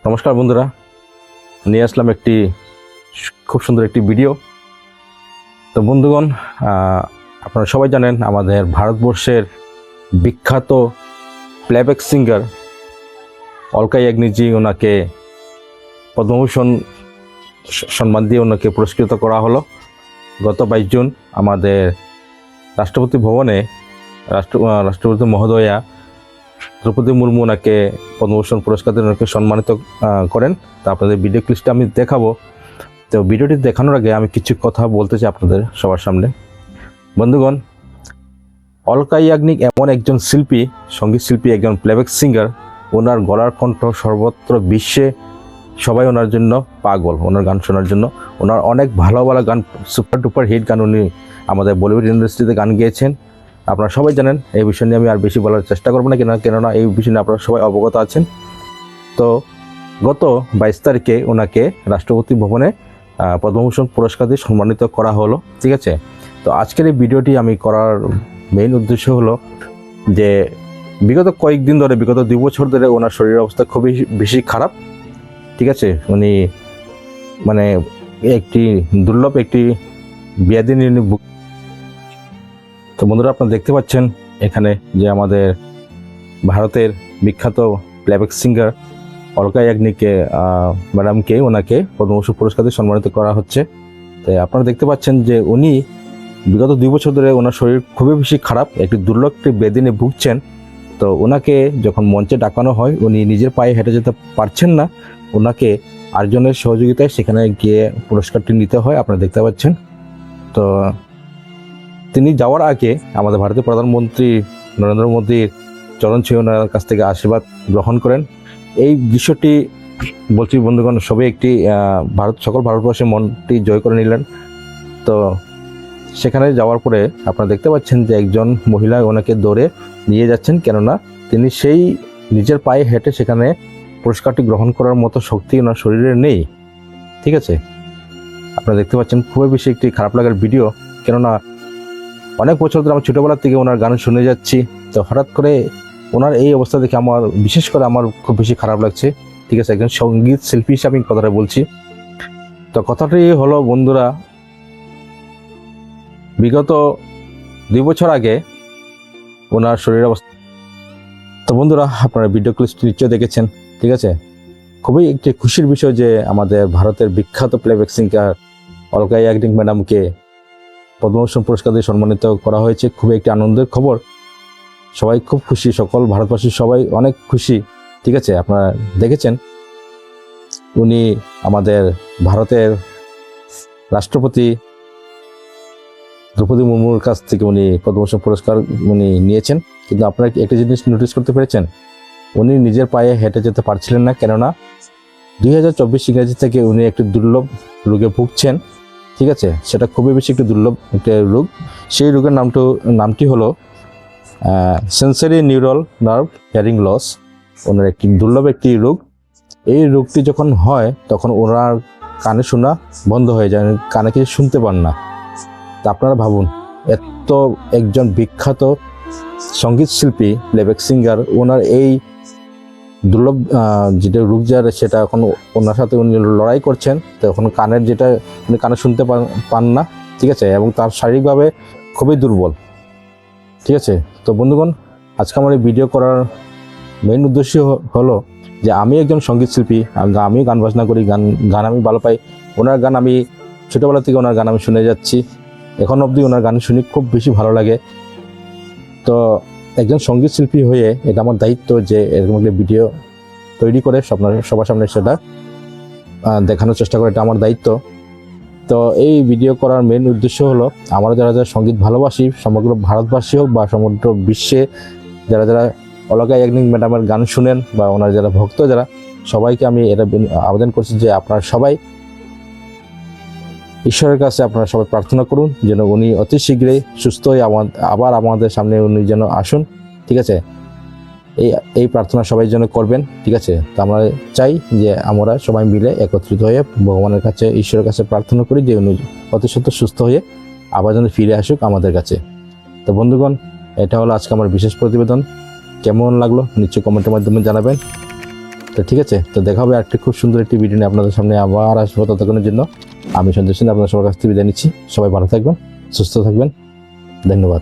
নমস্কার বন্ধুরা, নিয়ে আসলাম একটি খুব সুন্দর একটি ভিডিও। তো বন্ধুগণ, আপনারা সবাই জানেন আমাদের ভারতবর্ষের বিখ্যাত প্লেব্যাক সিঙ্গার অলকা ইয়াগনিকজি, ওনাকে পদ্মভূষণ সম্মান দিয়ে ওনাকে পুরস্কৃত করা হলো গত 22 জুন আমাদের রাষ্ট্রপতি ভবনে। রাষ্ট্রপতি মহোদয়া দ্রৌপদী মুর্মু ওনাকে পদ্মভূষণ পুরস্কার দিয়ে ওনাকে সম্মানিত করেন। তা আপনাদের ভিডিও ক্লিপটা আমি দেখাবো। তো ভিডিওটি দেখানোর আগে আমি কিছু কথা বলতে চাই আপনাদের সবার সামনে। বন্ধুগণ, অলকা ইয়াগনিক এমন একজন শিল্পী, সঙ্গীত শিল্পী, একজন প্লেব্যাক সিঙ্গার। ওনার গলার কণ্ঠ সর্বত্র বিশ্বে সবাই ওনার জন্য পাগল, ওনার গান শোনার জন্য। ওনার অনেক ভালো ভালো গান, সুপার ডুপার হিট গান উনি আমাদের বলিউড ইন্ডাস্ট্রিতে গান গেয়েছেন। আপনারা সবাই জানেন। এই বিষয় নিয়ে আমি আর বেশি বলার চেষ্টা করবো না, কেননা এই বিষয় নিয়ে আপনারা সবাই অবগত আছেন। তো গত 22 তারিখে ওনাকে রাষ্ট্রপতি ভবনে পদ্মভূষণ পুরস্কার দিয়ে সম্মানিত করা হলো। ঠিক আছে। তো আজকের এই ভিডিওটি আমি করার মেইন উদ্দেশ্য হলো যে বিগত কয়েকদিন ধরে, বিগত 2 বছর ধরে ওনার শরীরের অবস্থা খুবই বেশি খারাপ। ঠিক আছে। উনি মানে একটি দুর্লভ একটি ব্যাধি নিয়ে। তো বন্ধুরা, আপনারা দেখতে পাচ্ছেন এখানে যে আমাদের ভারতের বিখ্যাত প্লেব্যাক সিঙ্গার অলকা ইয়াগনিককে ম্যাডামকে ওনাকে পদ্মভূষণ পুরস্কার দিয়ে সম্মানিত করা হচ্ছে। তো আপনারা দেখতে পাচ্ছেন যে উনি বিগত 2 বছর ধরে ওনার শরীর খুবই বেশি খারাপ, একটি দুর্লভ একটি ব্যাধি নিয়ে ভুগছেন। তো ওনাকে যখন মঞ্চে ডাকানো হয়, উনি নিজের পায়ে হেঁটে যেতে পারছেন না। ওনাকে আরেকজনের সহযোগিতায় সেখানে গিয়ে পুরস্কারটি নিতে হয়, আপনারা দেখতে পাচ্ছেন। তো তিনি যাওয়ার আগে আমাদের ভারতের প্রধানমন্ত্রী নরেন্দ্র মোদীর চরণ ছুঁয়ে ওনার কাছ থেকে আশীর্বাদ গ্রহণ করেন। এই দৃশ্যটি বলছি বন্ধুগণ, সবই একটি সকল ভারতবর্ষের মনটি জয় করে নিলেন। তো সেখানে যাওয়ার পরে আপনারা দেখতে পাচ্ছেন যে একজন মহিলা ওনাকে দৌড়ে নিয়ে যাচ্ছেন, কেননা তিনি সেই নিজের পায়ে হেঁটে সেখানে পুরস্কারটি গ্রহণ করার মতো শক্তি ওনার শরীরে নেই। ঠিক আছে। আপনারা দেখতে পাচ্ছেন খুবই বেশি একটি খারাপ লাগার ভিডিও, কেননা অনেক বছর ধরে আমার ছোটোবেলার থেকে ওনার গান শুনে যাচ্ছি। তো হঠাৎ করে ওনার এই অবস্থা দেখে বিশেষ করে আমার খুব বেশি খারাপ লাগছে। ঠিক আছে। একজন সঙ্গীত শিল্পী হিসাবে আমি কথাটা বলছি। তো কথাটি হলো বন্ধুরা, বিগত 2 বছর আগে ওনার শরীরের অবস্থা। তো বন্ধুরা, আপনারা ভিডিও ক্লিপটি নিশ্চয়ই দেখেছেন। ঠিক আছে। খুবই একটি খুশির বিষয় যে আমাদের ভারতের বিখ্যাত প্লেব্যাক সিঙ্গার অলকা ইয়াগনিক ম্যাডামকে পদ্মভূষণ পুরস্কার দিয়ে সম্মানিত করা হয়েছে। খুবই একটি আনন্দের খবর। সবাই খুব খুশি, সকল ভারতবাসী সবাই অনেক খুশি। ঠিক আছে। আপনারা দেখেছেন উনি আমাদের ভারতের রাষ্ট্রপতি দ্রৌপদী মুর্মুর কাছ থেকে উনি পদ্মভূষণ পুরস্কার উনি নিয়েছেন। কিন্তু আপনারা একটা জিনিস নোটিস করতে পেরেছেন, উনি নিজের পায়ে হেঁটে যেতে পারছিলেন না, কেননা 2024 ইংরেজি থেকে উনি একটি দুর্লভ রোগে ভুগছেন। ঠিক আছে। সেটা খুবই বেশি একটি দুর্লভ একটা রোগ। সেই রোগের নামটি হলো sensory neural nerve hearing loss. ওনার একটি দুর্লভ একটি রোগ। এই রোগটি যখন হয় তখন ওনার কানে শোনা বন্ধ হয়ে যায়, কানে কিছু শুনতে পান না। তা আপনারা ভাবুন, এত একজন বিখ্যাত সঙ্গীত শিল্পী, প্লেব্যাক সিঙ্গার, ওনার এই দুর্লভ যেটা রোগ যার, সেটা এখন ওনার সাথে উনি লড়াই করছেন। তো এখন কানের যেটা উনি কানে শুনতে পান না। ঠিক আছে। এবং তার শারীরিকভাবে খুবই দুর্বল। ঠিক আছে। তো বন্ধুগণ, আজকে আমার এই ভিডিও করার মেইন উদ্দেশ্য হলো যে আমি একজন সঙ্গীত শিল্পী, আমি গান বাজনা করি, গান আমি ভালো পাই। ওনার গান আমি ছোটোবেলা থেকে ওনার গান আমি শুনে যাচ্ছি, এখন অবধি ওনার গান শুনি, খুব বেশি ভালো লাগে। তো একজন সঙ্গীত শিল্পী হয়ে এটা আমার দায়িত্ব যে এরকম একটা ভিডিও তৈরি করে সবার সামনে সেটা দেখানোর চেষ্টা করে, এটা আমার দায়িত্ব। তো এই ভিডিও করার মেন উদ্দেশ্য হলো আমরা যারা যারা সঙ্গীত ভালোবাসি, সমগ্র ভারতবাসী হোক বা সমগ্র বিশ্বে যারা যারা অলকা ইয়াগনিক ম্যাডামের গান শুনেন বা ওনার যারা ভক্ত, যারা সবাইকে আমি এটা আবেদন করছি যে আপনারা সবাই ঈশ্বরের কাছে আপনারা সবাই প্রার্থনা করুন যেন উনি অতি শীঘ্রই সুস্থ হয়ে আবার আমাদের সামনে উনি যেন আসুন। ঠিক আছে। এই প্রার্থনা সবাই যেন করবেন। ঠিক আছে। তো আমরা চাই যে আমরা সবাই মিলে একত্রিত হয়ে ভগবানের কাছে, ঈশ্বরের কাছে প্রার্থনা করি যে উনি অতি সত্ত্বর সুস্থ হয়ে আবার যেন ফিরে আসুক আমাদের কাছে। তো বন্ধুগণ, এটা হলো আজকে আমার বিশেষ প্রতিবেদন। কেমন লাগলো নিশ্চয়ই কমেন্টের মাধ্যমে জানাবেন। তো ঠিক আছে, তো দেখা হবে আরেকটি খুব সুন্দর একটি ভিডিও নিয়ে আপনাদের সামনে আবার আসবো। ততক্ষণের জন্য আমি সঞ্জয় সিং আপনাদের সবার কাছ থেকে বিদায় নিচ্ছি। সবাই ভালো থাকবেন, সুস্থ থাকবেন, ধন্যবাদ।